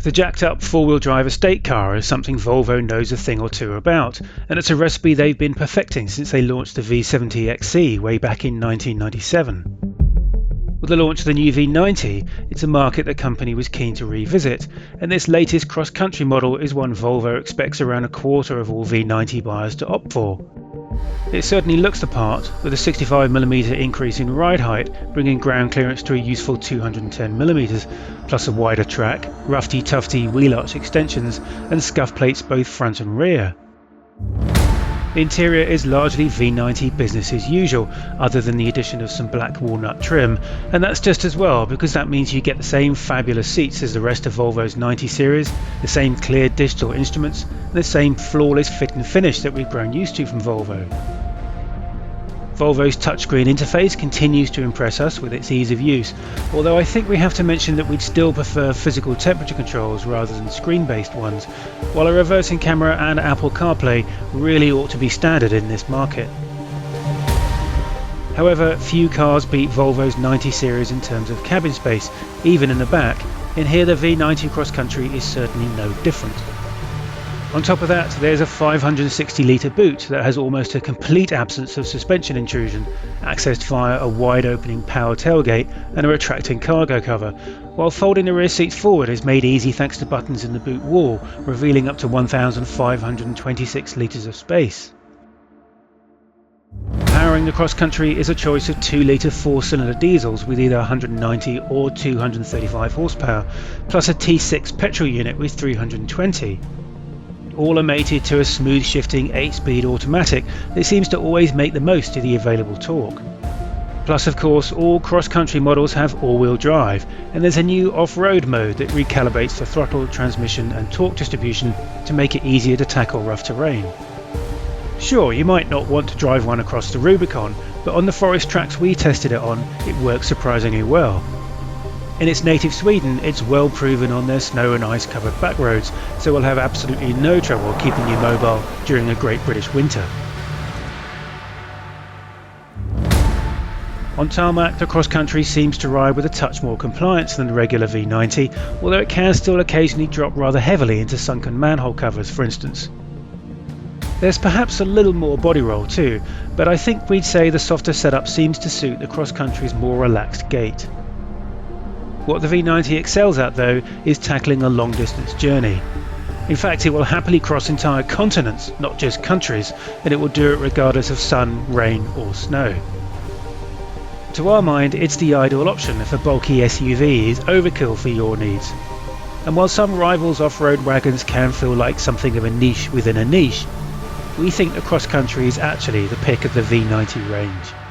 The jacked up four-wheel drive estate car is something Volvo knows a thing or two about, and it's a recipe they've been perfecting since they launched the V70 XC way back in 1997. With the launch of the new V90, it's a market the company was keen to revisit, and this latest cross-country model is one Volvo expects around a quarter of all V90 buyers to opt for. It certainly looks the part, with a 65mm increase in ride height, bringing ground clearance to a useful 210mm, plus a wider track, roughy-tufty wheel arch extensions, and scuff plates both front and rear. The interior is largely V90 business as usual, other than the addition of some black walnut trim, and that's just as well because that means you get the same fabulous seats as the rest of Volvo's 90 series, the same clear digital instruments, and the same flawless fit and finish that we've grown used to from Volvo. Volvo's touchscreen interface continues to impress us with its ease of use, although I think we have to mention that we'd still prefer physical temperature controls rather than screen-based ones, while a reversing camera and Apple CarPlay really ought to be standard in this market. However, few cars beat Volvo's 90 series in terms of cabin space, even in the back, and here the V90 Cross Country is certainly no different. On top of that, there's a 560-litre boot that has almost a complete absence of suspension intrusion, accessed via a wide-opening power tailgate and a retracting cargo cover, while folding the rear seats forward is made easy thanks to buttons in the boot wall, revealing up to 1,526 litres of space. Powering the Cross Country is a choice of 2-litre 4-cylinder diesels with either 190 or 235 horsepower, plus a T6 petrol unit with 320. All are mated to a smooth shifting 8-speed automatic that seems to always make the most of the available torque. Plus of course all cross-country models have all-wheel drive, and there's a new off-road mode that recalibrates the throttle, transmission and torque distribution to make it easier to tackle rough terrain. Sure, you might not want to drive one across the Rubicon, but on the forest tracks we tested it on, it works surprisingly well. In its native Sweden, it's well proven on their snow and ice covered back roads, so we'll have absolutely no trouble keeping you mobile during a great British winter. On tarmac, the Cross Country seems to ride with a touch more compliance than the regular V90, although it can still occasionally drop rather heavily into sunken manhole covers, for instance. There's perhaps a little more body roll too, but I think we'd say the softer setup seems to suit the Cross Country's more relaxed gait. What the V90 excels at though is tackling a long distance journey. In fact, it will happily cross entire continents, not just countries, and it will do it regardless of sun, rain or snow. To our mind, it's the ideal option if a bulky SUV is overkill for your needs. And while some rivals off-road wagons can feel like something of a niche within a niche, we think the Cross Country is actually the pick of the V90 range.